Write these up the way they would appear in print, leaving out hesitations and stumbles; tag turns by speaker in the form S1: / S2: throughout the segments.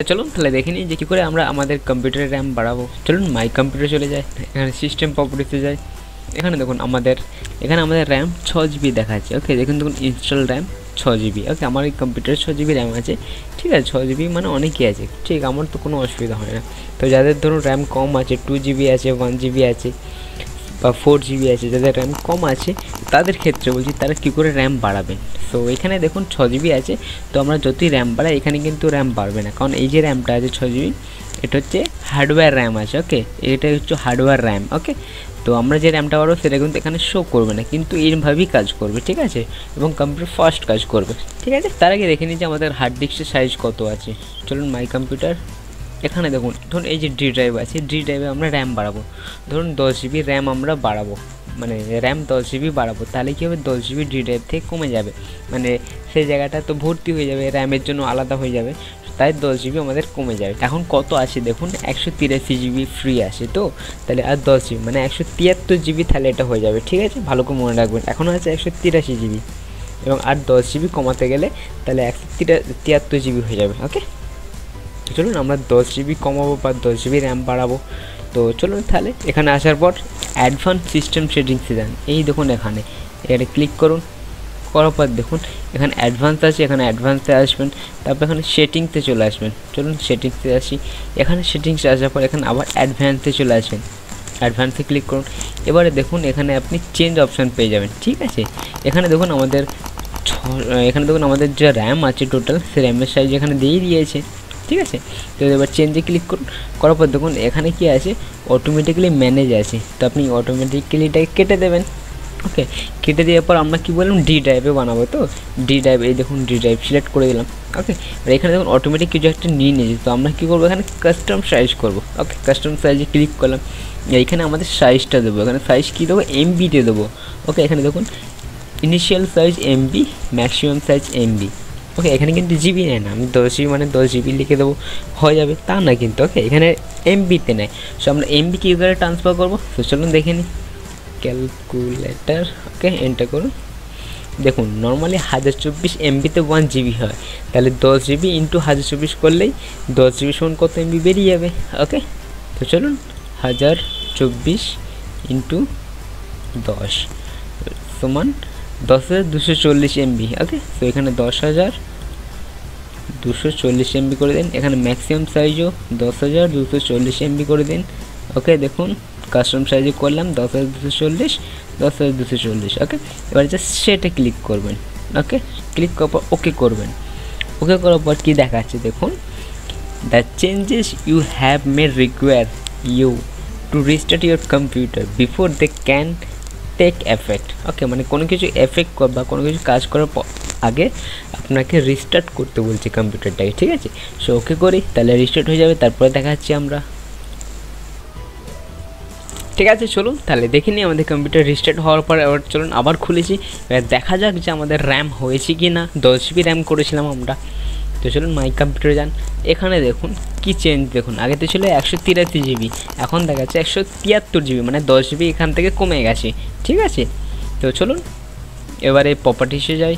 S1: চলুন তাহলে দেখে নিই যে কী করে আমরা আমাদের কম্পিউটারের র্যাম বাড়াবো। চলুন মাই কম্পিউটারে চলে যায়, এখানে সিস্টেম প্রপার্টিতে যায়। এখানে দেখুন আমাদের র্যাম 6 GB দেখাচ্ছে। ওকে দেখুন ইনস্টল র্যাম 6 GB। ওকে আমার এই কম্পিউটারে 6 GB র্যাম আছে, ঠিক আছে। 6 GB মানে অনেকই আছে, ঠিক আমার তো কোনো অসুবিধা হয় না। তো যাদের ধরুন র্যাম কম আছে, 2 GB আছে, 1 GB আছে বা 4 GB আছে, যাদের র্যাম কম আছে তাদের ক্ষেত্রে বলছি তারা কী করে র্যাম বাড়াবেন। সো এখানে দেখুন 6 GB আছে, তো আমরা যতই র্যাম বাড়াই এখানে কিন্তু র্যাম বাড়বে না, কারণ এই যে র্যামটা আছে 6 GB এটা হচ্ছে হার্ডওয়্যার র্যাম আছে। ওকে এটা হচ্ছে হার্ডওয়্যার র্যাম। ওকে তো আমরা যে র্যামটা বাড়াবো সেটা কিন্তু এখানে শো করবে না, কিন্তু এইভাবেই কাজ করবে, ঠিক আছে, এবং কম্পিউটার ফাস্ট কাজ করবে, ঠিক আছে। তার আগে দেখে নিই যে আমাদের হার্ড ডিস্কের সাইজ কত আছে। চলুন মাই কম্পিউটার, এখানে দেখুন ধরুন এই যে ডি ড্রাইভ আছে, ডি ড্রাইভে আমরা র্যাম বাড়াবো, ধরুন 10 GB র্যাম আমরা বাড়াবো, মানে র্যাম 10 GB বাড়াবো, তাহলে কী হবে 10 GB ডি ড্রাইভ থেকে কমে যাবে, মানে সেই জায়গাটা তো ভর্তি হয়ে যাবে, র্যামের জন্য আলাদা হয়ে যাবে, তাই 10 GB আমাদের কমে যাবে। এখন কত আছে দেখুন 183 GB ফ্রি আছে, তো তাহলে আর 10 GB মানে 173 GB, তাহলে এটা হয়ে যাবে, ঠিক আছে, ভালো করে মনে রাখবেন। এখনও আছে 183 GB এবং আর 10 GB কমাতে গেলে তাহলে 173 GB হয়ে যাবে। ওকে চলুন আমরা 10 GB কমাবো বা 10 GB র্যাম বাড়াবো। তো চলুন তাহলে এখানে আসার পর অ্যাডভান্স সিস্টেম সেটিংসে যান। এই দেখুন এখানে ক্লিক করুন, করার পর দেখুন এখানে অ্যাডভান্স আছে, এখানে অ্যাডভান্সে আসবেন, তারপর এখানে সেটিংসে চলে আসবেন। চলুন সেটিংসে আসি, এখানে সেটিংসে আসার পর এখানে আবার অ্যাডভান্সে চলে আসবেন, অ্যাডভান্সে ক্লিক করুন। এবারে দেখুন এখানে আপনি চেঞ্জ অপশান পেয়ে যাবেন, ঠিক আছে। এখানে দেখুন আমাদের যে র্যাম আছে টোটাল, সে র্যামের সাইজ এখানে দিয়ে দিয়েছে, ঠিক আছে। তো এবার চেঞ্জে ক্লিক করুন, করার পর দেখুন এখানে কি আছে, অটোমেটিক্যালি ম্যানেজ আছে, তো আপনি অটোমেটিক্যালি এটাকে কেটে দেবেন। ওকে কেটে দেওয়ার পর আমরা কী বললাম ডি ড্রাইভে বানাবো, তো ডি ড্রাইভ, এই দেখুন ডি ড্রাইভ সিলেক্ট করে দিলাম। ওকে আর এখানে দেখুন অটোমেটিক কিছু একটা নিয়ে নিয়েছি, তো আমরা কী করবো এখানে কাস্টম সাইজ করবো। ওকে কাস্টম সাইজে ক্লিক করলাম, এইখানে আমাদের সাইজটা দেবো, এখানে সাইজ কী দেবো, এমবিতে দেবো। ওকে এখানে দেখুন initial size MB, maximum size MB. Okay এখানে কিন্তু জিবি নেয় না, আমি 10 GB মানে 10 GB লিখে দেবো, হয়ে যাবে তা না কিন্তু। ওকে এখানে এমবিতে নেয়, সো আমরা এমবি কী করে ট্রান্সফার করবো, তো চলুন দেখে নিই। ক্যালকুলেটার, ওকে এন্টার করুন। দেখুন নর্মালি 1024 MB-তে 1 GB হয়, তাহলে 10 GB ইন্টু 1024 করলেই 10 GB সমান কত MB বেরিয়ে যাবে। ওকে তো চলুন 1024 ইন্টু 10 সমান 10,240 MB। ওকে তো এখানে 10,240 MB করে দিন, এখানে ম্যাক্সিমাম সাইজও 10,240 MB করে দিন। ওকে দেখুন কাস্টম সাইজে করলাম 10,240, 10,240। ওকে এবার জাস্ট সেটে ক্লিক করবেন। ওকে ক্লিক করার পর ওকে করবেন, ওকে করার পর কী দেখাচ্ছে দেখুন, the changes you have made require you to restart your computer before they can take effect. Okay মানে কোনো কিছু এফেক্ট বা কোনো কিছু কাজ করার আগে আপনাকে রিস্টার্ট করতে বলছে কম্পিউটারটাকে, ঠিক আছে। সো ওকে করি, তাহলে রিস্টার্ট হয়ে যাবে, তারপরে দেখাচ্ছি আমরা, ঠিক আছে। চলুন তাহলে দেখে নিই আমাদের কম্পিউটার রিস্টার্ট হওয়ার পর এবার চলুন আবার খুলেছি, এবার দেখা যাক যে আমাদের র্যাম হয়েছে কি না। 10 GB র্যাম করেছিলাম আমরা, তো চলুন মাই কম্পিউটারে যান। এখানে দেখুন কি চেঞ্জ দেখুন, আগে তো ছিল 183 GB, এখন দেখাচ্ছে 173 GB, মানে 10 GB এখান থেকে কমে গেছে, ঠিক আছে। তো চলুন এবারে প্রপার্টিসে যাই,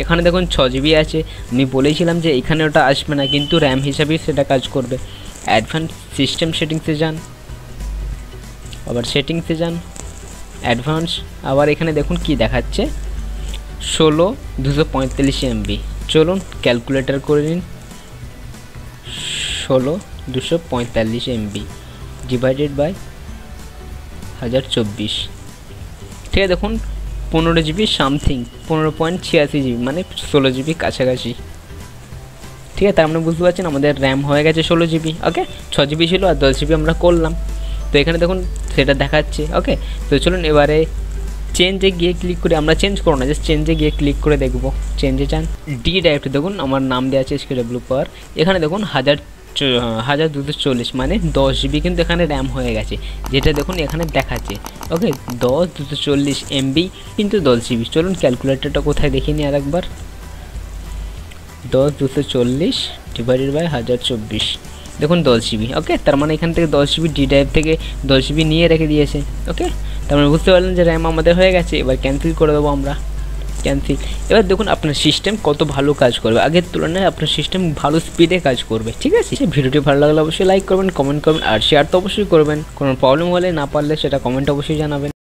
S1: এখানে দেখুন 6 GB আছে, আমি বলেছিলাম যে এখানে ওটা আসবে না, কিন্তু র্যাম হিসাবেই সেটা কাজ করবে। অ্যাডভান্স সিস্টেম সেটিংসে যান, আবার সেটিংসে যান, অ্যাডভান্স, আবার এখানে দেখুন কি দেখাচ্ছে 16,245 MB। চলুন ক্যালকুলেটর করে নিন, 16,245 MB ডিভাইডেড বাই 1024, ঠিক আছে। দেখুন 15 GB সামথিং, 15.86 GB মানে 16 GB কাছাকাছি, ঠিক আছে। তার মানে বুঝতে পারছেন আমাদের র্যাম হয়ে গেছে 16 GB। ওকে 6 GB ছিল আর 10 GB আমরা করলাম, তো এখানে দেখুন সেটা দেখাচ্ছে। ওকে তো চলুন এবারে চেঞ্জে গিয়ে ক্লিক করে, আমরা চেঞ্জ করো না, জাস্ট চেঞ্জে গিয়ে ক্লিক করে দেখবো। চেঞ্জে যান, ডি ড্রাইভটা দেখুন আমার নাম দেওয়া আছে SKW পাওয়ার, এখানে দেখুন 1240 মানে 10 GB কিন্তু এখানে র্যাম হয়ে গেছে, যেটা দেখুন এখানে দেখাচ্ছে। ওকে 10,240 MB কিন্তু 10 GB। চলুন ক্যালকুলেটরটা কোথায় দেখিনি আর একবার, 10,240 ডিভাইডেড বাই 1024, দেখুন 10 GB। ওকে তার মানে এখান থেকে 10 GB ডি ড্রাইভ থেকে 10 GB নিয়ে রেখে দিয়েছে। ওকে তার মানে বুঝতে পারলেন যে র্যাম আমাদের হয়ে গেছে। এবার ক্যান্সেল করে দেবো আমরা, ক্যান্সেল। এবার দেখুন আপনার সিস্টেম কত ভালো কাজ করবে, আগের তুলনায় আপনার সিস্টেম ভালো স্পিডে কাজ করবে। ঠিক আছে, ভিডিওটি ভালো লাগলে অবশ্যই লাইক করবেন, কমেন্ট করবেন আর শেয়ার তো অবশ্যই করবেন। কোনো প্রবলেম হলে না পারলে সেটা কমেন্ট অবশ্যই জানাবেন।